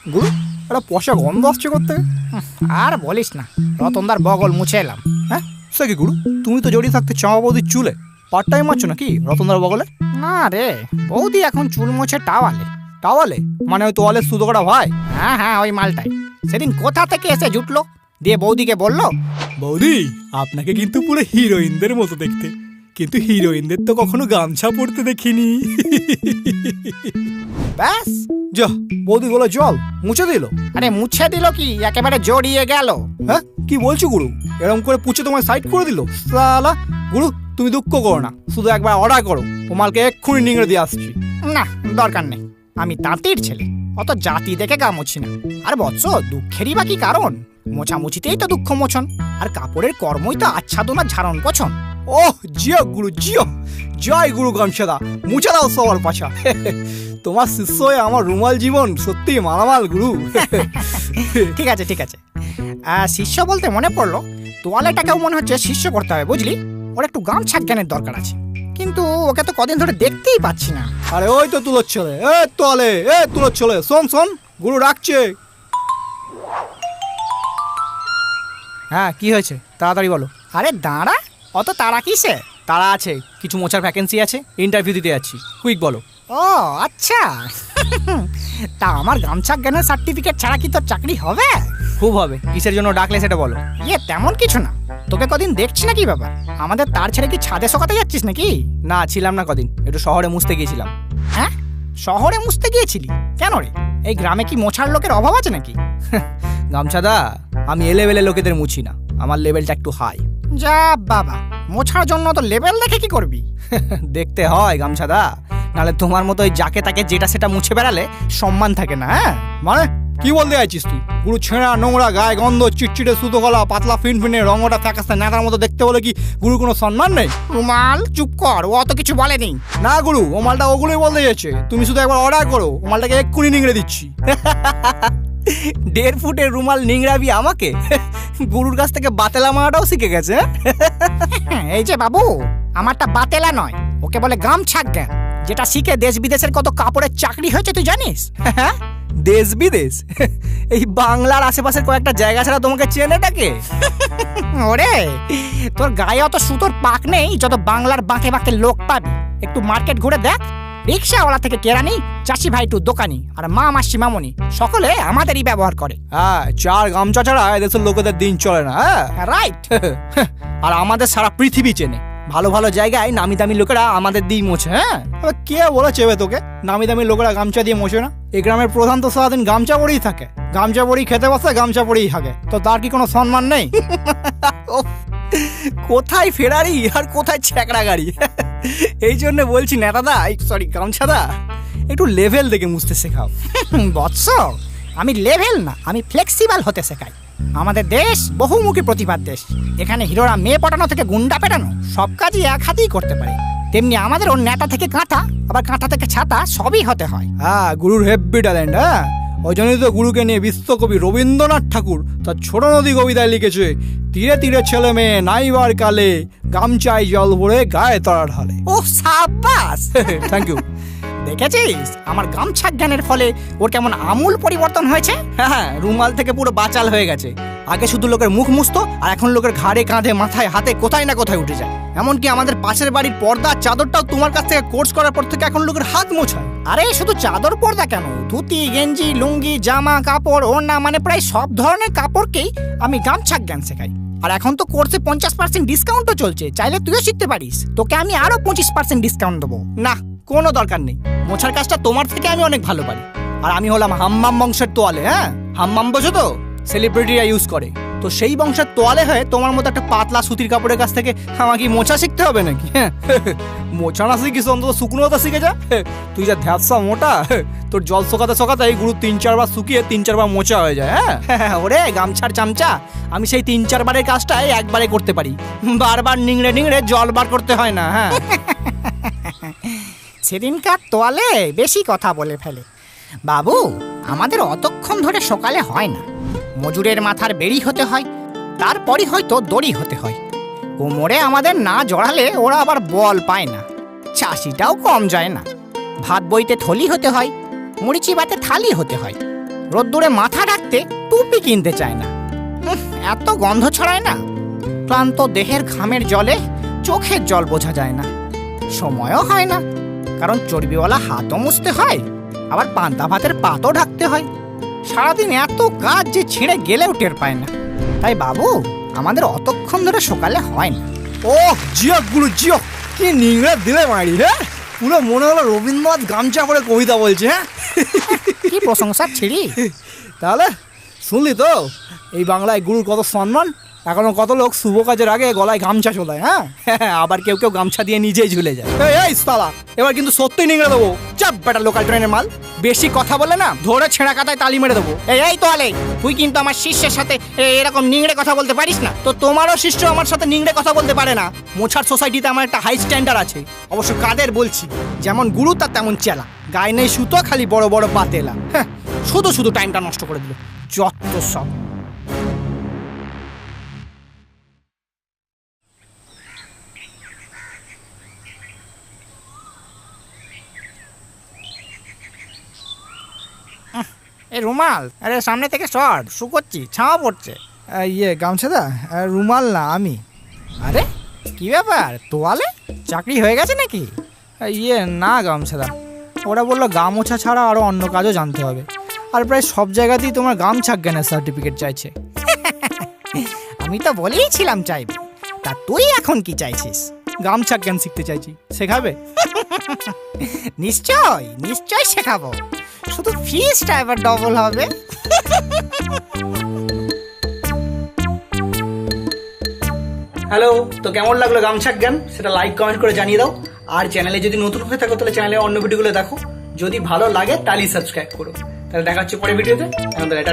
গুরু একটা পয়সা গন্ধ আসছে করতে। আর বলিস না, রতনদার বগল মুছে এলাম। হ্যাঁ সে কি গুরু, তুমি তো জড়িয়ে থাকতে চাওয়া বৌদির চুলে, পার্ট টাইম মারছো নাকি রতনদার বগলে? না রে, বৌদি এখন চুল মুছে টাওয়ালে। টাওয়ালে মানে ওই তোয়ালে সুতো করা ভাই? হ্যাঁ হ্যাঁ, ওই মালটাই। সেদিন কোথা থেকে এসে জুটলো, দিয়ে বৌদিকে বললো, বৌদি আপনাকে কিন্তু পুরো হিরোইনদের মতো দেখতে, কিন্তু হিরোইনদের তো কখনো গামছা পরতে দেখিনি। ব্যাস। যা বৌদি বলে জল মুছে দিল। আরে মুছে দিল কি, একেবারে জড়িয়ে গেল। হ্যাঁ কি বলছো গুরু, এরকম করে পুছে তোমায় সাইড করে দিল সালা। গুরু তুমি দুঃখ করো না, শুধু একবার অর্ডার করো, ও মালকে এক্ষুনি নিংড়ে দিয়ে আসছি। না দরকার নেই, আমি তাঁতির ছেলে, অত জাতি দেখে গা মুছি না। আর বৎস, দুঃখেরই বা কি কারণ, মোছামুছিতেই তো দুঃখ মোচন, আর কাপড়ের কর্মই তো আচ্ছাদন আর ঝাড়ন পছন। ওহ জিও গুরু জিও, জয় গুরু গামছাদা, মুছে দাও সবার পাছা। তোমার শিষ্য হয়ে আমার রুমাল জীবন সত্যি মালামাল গুরু। ঠিক আছে ঠিক আছে, শিষ্য বলতে মনে পড়লো, তোয়ালেটাকেও মনে হচ্ছে শিষ্য করতে হবে বুঝলি। ওর একটু গামছা জ্ঞানের দরকার আছে, কিন্তু ওকে তো কদিন ধরে দেখতেই পাচ্ছি না। আরে ওই তো তুলোর ছেলে, এ তোয়ালে, এ তুলোর ছেলে, শোন শোন গুরু রাখছে। হ্যাঁ কি হয়েছে তাড়াতাড়ি বলো। আরে দাঁড়া, অত তাড়া কিসে? তারা আছে, কিছু মোছার ভ্যাকেন্সি আছে, ইন্টারভিউ দিতে যাচ্ছি, কুইক বলো। ও আচ্ছা, তা আমার গামছা জ্ঞানের সার্টিফিকেট ছাড়া কি তোর চাকরি হবে? খুব হবে, কিসের জন্য ডাকলে সেটা বলো। ইয়ে তেমন কিছু না, তোকে কদিন দেখছি না কি ব্যাপার, আমাদের তার ছেড়ে কি ছাদে শোকাতে যাচ্ছিস নাকি? না ছিলাম না কদিন, একটু শহরে মুছতে গিয়েছিলাম। হ্যাঁ শহরে মুছতে গিয়েছিলি কেন রে? এই গ্রামে কি মোছার লোকের অভাব আছে নাকি? গামছাদা আমি এলেবেলে লোকেদের মুছি না, আমার লেভেলটা একটু হাই। যা বাবা, মোছার জন্য তো লেভেল দেখে কি করবি? দেখতে হয় গামছাদা, নাহলে তোমার মতো ওই যাকে তাকে যেটা সেটা মুছে বেড়ালে সম্মান থাকে না। হ্যাঁ মানে কি বলতে চাইছিস তুই? পুরো ছেঁড়া নোংরা, গায়ে গন্ধ, চিটচিটে সুতো গলা, পাতলা ফিনফিনে, রঙটা ফ্যাকাশে নেতার মতো দেখতে বলে কি গুরু কোনো সম্মান নেই? রুমাল চুপ কর, ও অত কিছু বলেনি। না গুরু, ও মালটা ওগুলোই বলতে যাচ্ছে, তুমি শুধু একবার অর্ডার করো, ও মালটাকে এক্ষুনি নিংড়ে দিচ্ছি। 1.5 ফুটের রুমাল নিংড়াবি আমাকে? গুরুর কাছ থেকে বাতেলা মারাটাও শিখে গেছে। এই যে বাবু, আমারটা বাতেলা নয়, ওকে বলে গামছা জ্ঞান, যেটা শিখে দেশ বিদেশের কত কাপড়ের চাকরি হয়েছে তুই জানিস? দেশ বিদেশ? এই বাংলার আশেপাশের কয়েকটা জায়গা ছাড়া তোমাকে চেনেটাকে? ওরে তোর গায়ে অত সুতোর পাক নেই যত বাংলার বাঁকে বাঁকে লোক পাবি। একটু মার্কেট ঘুরে দেখ, রিক্সাওয়ালা থেকে কেরানি, চাষি ভাই টু দোকানি, আর মা মাসি মামনি সকলে আমাদেরই ব্যবহার করে। হ্যাঁ, চার গামছা ছাড়া এদেশের লোকেদের দিন চলে না। হ্যাঁ রাইট। আর আমাদের সারা পৃথিবী চেনে, ভালো ভালো জায়গায় নামি দামি লোকেরা আমাদের দিয়ে মোছে। হ্যাঁ কে বলেছে তোকে নামি দামি লোকেরা গামছা দিয়ে মোছে না? এই গ্রামের প্রধান তো সারাদিন গামছা পরেই থাকে, গামছা পরেই খেতে বসে, গামছা পরেই থাকে, তো তার কি কোনো সম্মান নেই? কোথায় ফেরারি আর কোথায় ছ্যাকড়া গাড়ি। এই জন্য বলছি নেতাদা, সরি গামছাদা, একটু লেভেল দেখে মুছতে শেখাও। বৎস, আমি লেভেল না, আমি ফ্লেক্সিবল হতে শেখাই। আমাদের দেশ বহুমুখী প্রতিভার দেশ, এখানে হিরোরা মেয়ে পটানো থেকে গুন্ডা পেটানো সব কাজই এক হাতেই করতে পারে। তেমনি আমাদের ওর নেতা থেকে কাঁথা, আবার কাঁথা থেকে ছাতা সবই হতে হয়। হ্যাঁ গুরুর হেভি ট্যালেন্ট। হ্যাঁ ওই জন্যই তো গুরুকে নিয়ে বিশ্বকবি রবীন্দ্রনাথ ঠাকুর তার ছোট নদী কবিতায় লিখেছে, তীরে তীরে ছেলে মেয়ে নাইবার কালে, গামছায় জল ভরে গায়ে তরা ঢালে। ও সাবাস, থ্যাংক ইউ। দেখেছিস আমার গামছা জ্ঞানের ফলে ওর কেমন আমূল পরিবর্তন হয়েছে? হ্যাঁ রুমাল থেকে পুরো বাচাল হয়ে গেছে। আগে শুধু লোকের মুখ মুছতো, আর এখন লোকের ঘাড়ে কাঁধে মাথায় হাতে কোথায় না কোথায় উঠে যায়। এমনকি আমাদের পাশের বাড়ির পর্দা চাদরটাও তোমার কাছ থেকে কোর্স করার পর থেকে এখন লোকের হাত মোছায়। আরে শুধু চাদর পর্দা কেন, ধুতি গেঞ্জি লুঙ্গি জামা কাপড় ওড়না, মানে প্রায় সব ধরনের কাপড়কেই আমি গামছা জ্ঞান শেখাই। আর এখন তো কোর্সে 50% ডিসকাউন্টও চলছে, চাইলে তুইও শিখতে পারিস, তোকে আমি আরো 25% ডিসকাউন্ট দেবো। না কোনো দরকার নেই, মোছার কাজটা তোমার থেকে আমি অনেক ভালো পারি। আর আমি হলাম হাম্মাম বংশের তোয়ালে। হ্যাঁ হাম্মাম বোঝো তো, সেলিব্রিটিরা ইউজ করে, তো সেই বংশের তোয়ালে হয়ে তোমার মতো একটা পাতলা সুতির কাপড়ের কাছ থেকে আমাকে মোছা শিখতে হবে নাকি? হ্যাঁ মোছা না শিখিস অন্তত শুকনোটা শিখে যা। তুই যা ধ্যাপসা মোটা, তোর জল শোকাতে শোকাতে এই গুরু 3-4 বার শুকিয়ে 3-4 বার মোছা হয়ে যায়। হ্যাঁ ওরে গামছার চামচা, আমি সেই 3-4 বারের কাজটাই একবারে করতে পারি, বারবার নিংড়ে নিংড়ে জল বার করতে হয় না। হ্যাঁ সেদিনকার তোয়ালে বেশি কথা বলে ফেলে। বাবু আমাদের অতক্ষণ ধরে সকালে হয় না, মজুরের মাথার বেড়ি হতে হয়, তারপরই হয়তো দড়ি হতে হয়। কোমরে আমাদের না জড়ালে ওরা আবার বল পায় না, চাষিটাও কম যায় না। ভাত বইতে থলি হতে হয়, মুড়ি চিবাতে থালি হতে হয়, রোদ্দুরে মাথা ঢাকতে টুপি কিনতে চায় না। এত গন্ধ ছড়ায় না, ক্লান্ত দেহের ঘামের জলে চোখের জল বোঝা যায় না। সময়ও হয় না, কারণ চর্বিওয়ালা হাতও মুছতে হয়, আবার পান্তা ভাতের পাতও ঢাকতে হয়। সারাদিন এত কাজ যে ছিঁড়ে গেলেও টের পায় না। তাই বাবু, আমাদের অতক্ষণ ধরে সকালে হয় না। ও জিও গুরু জিও, কি নিংড়ে দিলে মারি, হ্যাঁ পুরো মনে হলো রবীন্দ্রনাথ গামছা পরে কবিতা বলছে। হ্যাঁ কি প্রশংসা ছিড়ি। তাহলে শুনলি তো এই বাংলায় গুরুর কত সম্মান। এখনো কত লোক শুভ কাজের আগে গলায় গামছা চোলায়। হ্যাঁ আবার কেউ কেউ গামছা দিয়ে নিজেই ঝুলে যায়। এই সালা, এবার কিন্তু সত্যি নিংড়ে দেবো। চাপ বেটা লোকাল ট্রেনের মাল, বেশি কথা বলে না ধরে ছেঁড়া কাতায় তালি মেরে দেবো। এই তোয়ালে, তুই কিন্তু আমার শিষ্যের সাথে এরকম নিংড়ে কথা বলতে পারিস না। তো তোমারও শিষ্য আমার সাথে নিংড়ে কথা বলতে পারে না। মোছার সোসাইটিতে আমার একটা হাই স্ট্যান্ডার্ড আছে, অবশ্য কাদের বলছি। যেমন গুরু তার তেমন চেলা, গায়ে নেই সুতো, খালি বড় বড় পাতেলা। হ্যাঁ শুধু শুধু টাইমটা নষ্ট করে দিল, যত সব। এই রুমাল, আরে সামনে থেকে শর্ট শুকোচ্ছি, ছাওয়া পড়ছে। গামছাদা, রুমাল না আমি। আরে কি ব্যাপার, তোয়ালে চাকরি হয়ে গেছে নাকি? না গামছাদা, ওরা বললো গামছা ছাড়া আরও অন্য কাজও জানতে হবে, আর প্রায় সব জায়গাতেই তোমার গামছা জ্ঞানের সার্টিফিকেট চাইছে। আমি তো বলেইছিলাম চাইবি, তা তুই এখন কি চাইছিস? গামছা জ্ঞান শিখতে চাইছি, শেখাবে? নিশ্চয় নিশ্চয় শেখাবো, শুধু ফিসটা এবার ডবল হবে। হ্যালো, তো কেমন লাগলো গামছা জ্ঞান সেটা লাইক কমেন্ট করে জানিয়ে দাও। আর চ্যানেলে যদি নতুন হয়ে থাকো তাহলে চ্যানেলে অন্য ভিডিওগুলো দেখো, যদি ভালো লাগে তাহলে সাবস্ক্রাইব করো। তাহলে দেখা হচ্ছে পরের ভিডিওতে। আমাদের এটা